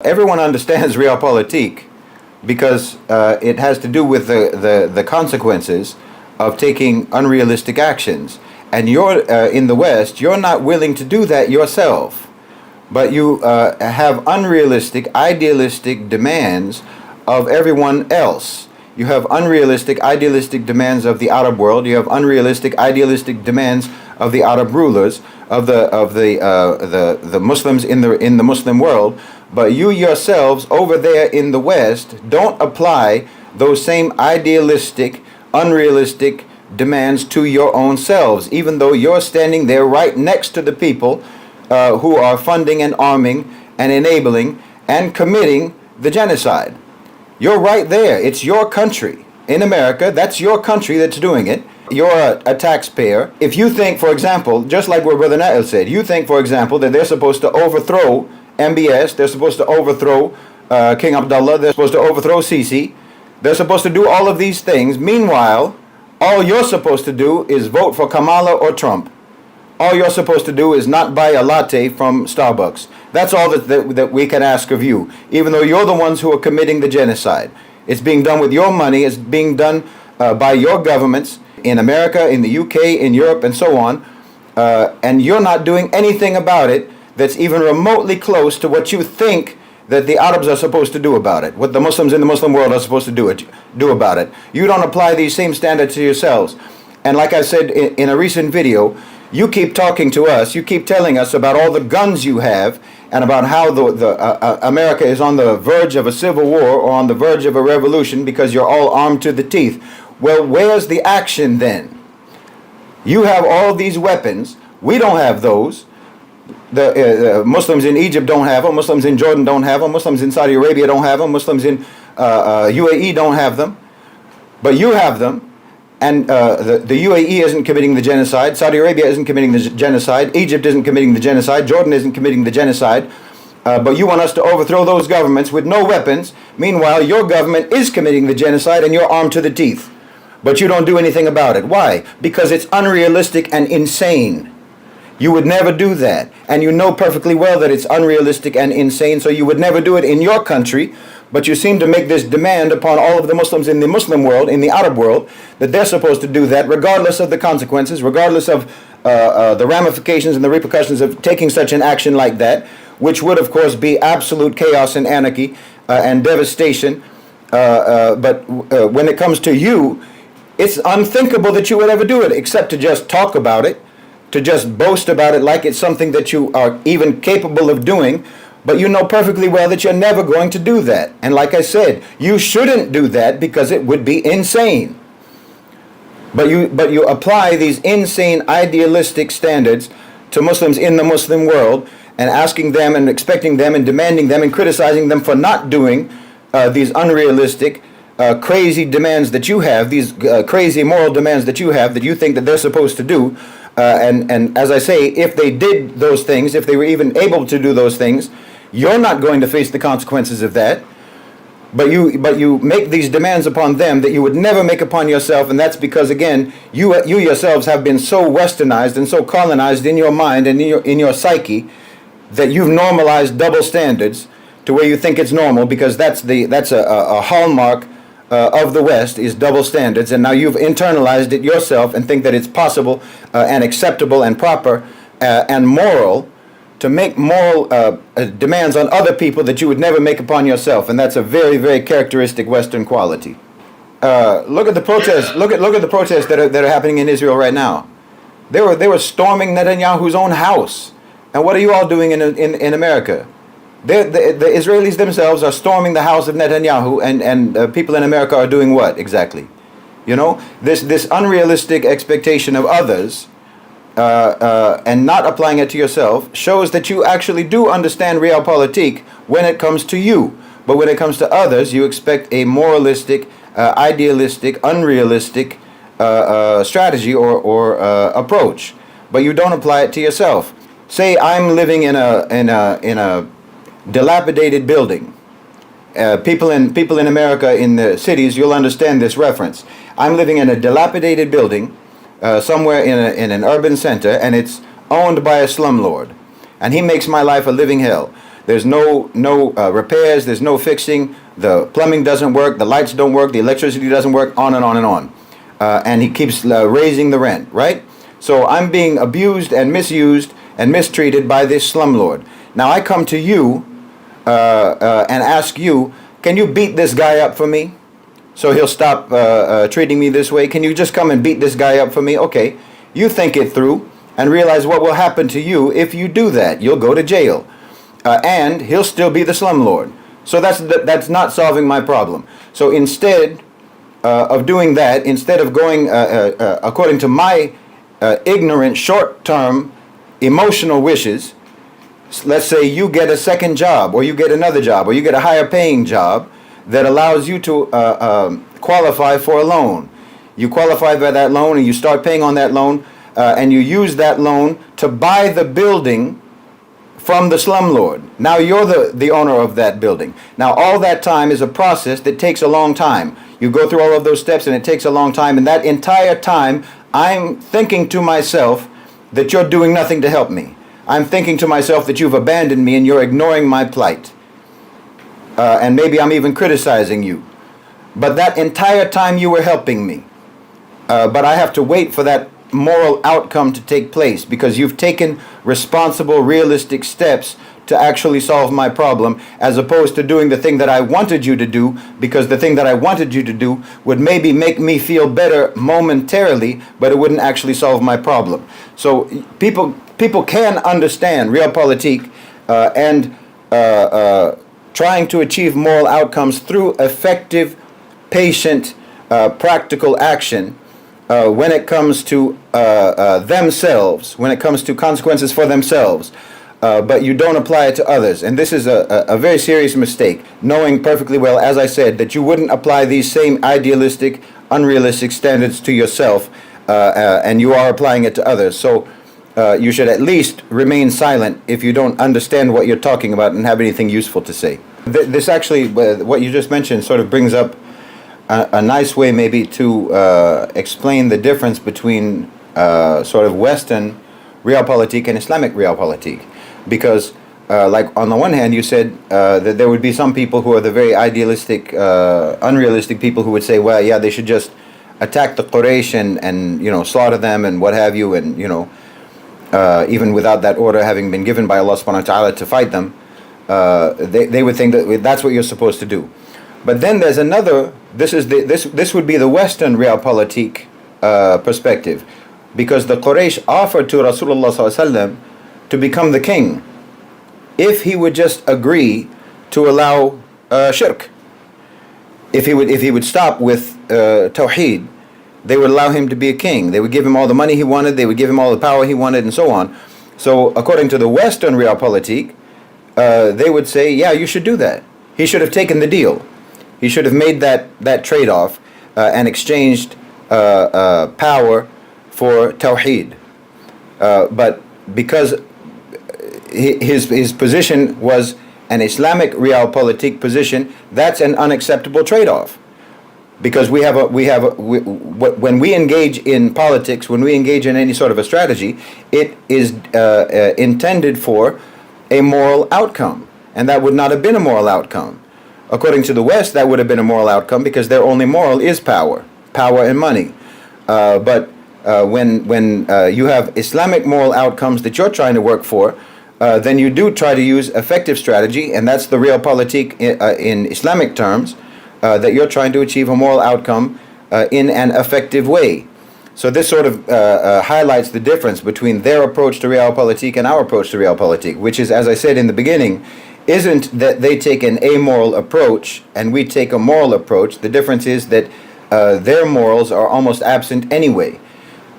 Everyone understands realpolitik because it has to do with the consequences of taking unrealistic actions. And you're in the West, you're not willing to do that yourself, but you have unrealistic, idealistic demands of everyone else. You have unrealistic, idealistic demands of the Arab world. You have unrealistic, idealistic demands of the Arab rulers, of the Muslims in the Muslim world. But you yourselves over there in the West don't apply those same idealistic, unrealistic demands to your own selves, even though you're standing there right next to the people who are funding and arming and enabling and committing the genocide. You're right there. It's your country. In America, that's your country that's doing it. You're a taxpayer. If you think, for example, just like what Brother Nail said, you think, for example, that they're supposed to overthrow MBS, they're supposed to overthrow King Abdullah, they're supposed to overthrow Sisi, they're supposed to do all of these things. Meanwhile, all you're supposed to do is vote for Kamala or Trump. All you're supposed to do is not buy a latte from Starbucks. That's all that we can ask of you, even though you're the ones who are committing the genocide. It's being done with your money. It's being done by your governments in America, in the UK, in Europe, and so on. And you're not doing anything about it that's even remotely close to what you think that the Arabs are supposed to do about it, what the Muslims in the Muslim world are supposed to do about it. You don't apply these same standards to yourselves. And like I said in a recent video, you keep talking to us, you keep telling us about all the guns you have and about how America is on the verge of a civil war or on the verge of a revolution because you're all armed to the teeth. Well, where's the action then? You have all these weapons. We don't have those. The Muslims in Egypt don't have them. Muslims in Jordan don't have them. Muslims in Saudi Arabia don't have them. Muslims in UAE don't have them. But you have them. And the UAE isn't committing the genocide. Saudi Arabia isn't committing the genocide. Egypt isn't committing the genocide. Jordan isn't committing the genocide. But you want us to overthrow those governments with no weapons. Meanwhile, your government is committing the genocide and you're armed to the teeth. But you don't do anything about it. Why? Because it's unrealistic and insane. You would never do that. And you know perfectly well that it's unrealistic and insane, so you would never do it in your country. But you seem to make this demand upon all of the Muslims in the Muslim world, in the Arab world, that they're supposed to do that regardless of the consequences, regardless of the ramifications and the repercussions of taking such an action like that, which would, of course, be absolute chaos and anarchy and devastation. But when it comes to you, it's unthinkable that you would ever do it, except to just talk about it, to just boast about it like it's something that you are even capable of doing. But you know perfectly well that you're never going to do that. And like I said, you shouldn't do that because it would be insane. But you apply these insane idealistic standards to Muslims in the Muslim world and asking them and expecting them and demanding them and criticizing them for not doing these unrealistic, crazy demands that you have, these crazy moral demands that you have that you think that they're supposed to do. And as I say, if they did those things, if they were even able to do those things, you're not going to face the consequences of that. But you make these demands upon them that you would never make upon yourself, and that's because, again, you yourselves have been so westernized and so colonized in your mind and in your psyche that you've normalized double standards to where you think it's normal, because that's a hallmark of the West, is double standards, and now you've internalized it yourself and think that it's possible and acceptable and proper and moral to make moral demands on other people that you would never make upon yourself, and that's a very, very characteristic Western quality. Look at the protests. Look at the protests that are happening in Israel right now. They were storming Netanyahu's own house, and what are you all doing in America? The Israelis themselves are storming the house of Netanyahu, and people in America are doing what exactly? You know, this unrealistic expectation of others and not applying it to yourself shows that you actually do understand realpolitik when it comes to you. But when it comes to others, you expect a moralistic, idealistic, unrealistic strategy or approach. But you don't apply it to yourself. Say I'm living in a dilapidated building. People in America, in the cities, you'll understand this reference. I'm living in a dilapidated building somewhere in an urban center, and it's owned by a slumlord, and he makes my life a living hell. There's no repairs. There's no fixing. The plumbing doesn't work. The lights don't work. The electricity doesn't work. On and on and on. And he keeps raising the rent, right? So I'm being abused and misused and mistreated by this slumlord. Now I come to you and ask you, can you beat this guy up for me? So he'll stop treating me this way. Can you just come and beat this guy up for me? Okay, you think it through and realize what will happen to you if you do that. You'll go to jail. And he'll still be the slumlord. So that's not solving my problem. So instead of doing that, instead of going according to my ignorant, short-term, emotional wishes, let's say you get a second job, or you get another job, or you get a higher paying job that allows you to qualify for a loan. You qualify for that loan and you start paying on that loan, and you use that loan to buy the building from the slumlord. Now you're the owner of that building. Now all that time is a process that takes a long time. You go through all of those steps and it takes a long time, and that entire time I'm thinking to myself that you're doing nothing to help me. I'm thinking to myself that you've abandoned me and you're ignoring my plight. And maybe I'm even criticizing you. But that entire time you were helping me. But I have to wait for that moral outcome to take place because you've taken responsible, realistic steps to actually solve my problem, as opposed to doing the thing that I wanted you to do, because the thing that I wanted you to do would maybe make me feel better momentarily, but it wouldn't actually solve my problem. So people can understand realpolitik and trying to achieve moral outcomes through effective, patient, practical action when it comes to themselves, when it comes to consequences for themselves. But you don't apply it to others. And this is a very serious mistake, knowing perfectly well, as I said, that you wouldn't apply these same idealistic, unrealistic standards to yourself, and you are applying it to others. So you should at least remain silent if you don't understand what you're talking about and have anything useful to say. This actually, what you just mentioned, sort of brings up a nice way maybe to explain the difference between sort of Western realpolitik and Islamic realpolitik. Because like on the one hand you said that there would be some people who are the very idealistic, unrealistic people who would say, well, yeah, they should just attack the Quraysh and you know, slaughter them and what have you, and you know, even without that order having been given by Allah subhanahu wa ta'ala to fight them, they would think that that's what you're supposed to do. But then there's another, this would be the Western realpolitik perspective, because the Quraysh offered to Rasulullah sallallahu alaihi wasallam to become the king if he would just agree to allow shirk. If he would stop with tawheed, they would allow him to be a king. They would give him all the money he wanted, they would give him all the power he wanted, and so on. So according to the Western realpolitik, they would say, yeah, you should do that. He should have taken the deal. He should have made that trade-off and exchanged power for tawheed. But because his position was an Islamic realpolitik position, that's an unacceptable trade-off. Because when we engage in politics, when we engage in any sort of a strategy, it is intended for a moral outcome, and that would not have been a moral outcome. According to the West, that would have been a moral outcome because their only moral is power and money. But when you have Islamic moral outcomes that you're trying to work for, then you do try to use effective strategy, and that's the realpolitik in Islamic terms, that you're trying to achieve a moral outcome in an effective way. So this sort of highlights the difference between their approach to realpolitik and our approach to realpolitik, which is, as I said in the beginning, isn't that they take an amoral approach and we take a moral approach. The difference is that their morals are almost absent anyway.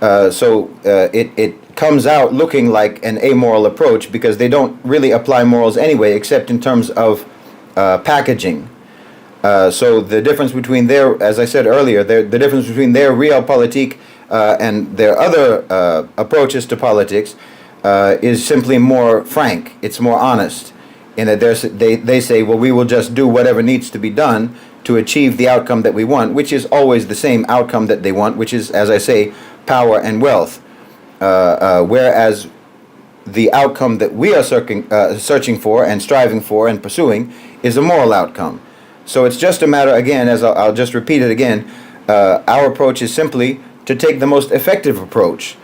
So it comes out looking like an amoral approach because they don't really apply morals anyway, except in terms of packaging. So the difference between their, as I said earlier, the difference between their realpolitik and their other approaches to politics is simply more frank. It's more honest. In that they say, well, we will just do whatever needs to be done to achieve the outcome that we want, which is always the same outcome that they want, which is, as I say, power and wealth. Whereas the outcome that we are searching for and striving for and pursuing is a moral outcome. So it's just a matter, again, as I'll just repeat it again, our approach is simply to take the most effective approach,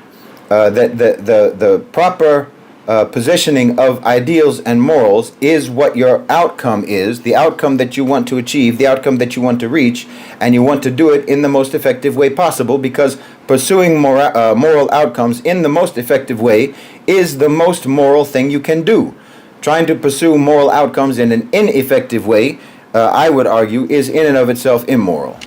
that the proper positioning of ideals and morals is what your outcome is, the outcome that you want to achieve, the outcome that you want to reach, and you want to do it in the most effective way possible, because pursuing moral outcomes in the most effective way is the most moral thing you can do. Trying to pursue moral outcomes in an ineffective way, I would argue, is in and of itself immoral.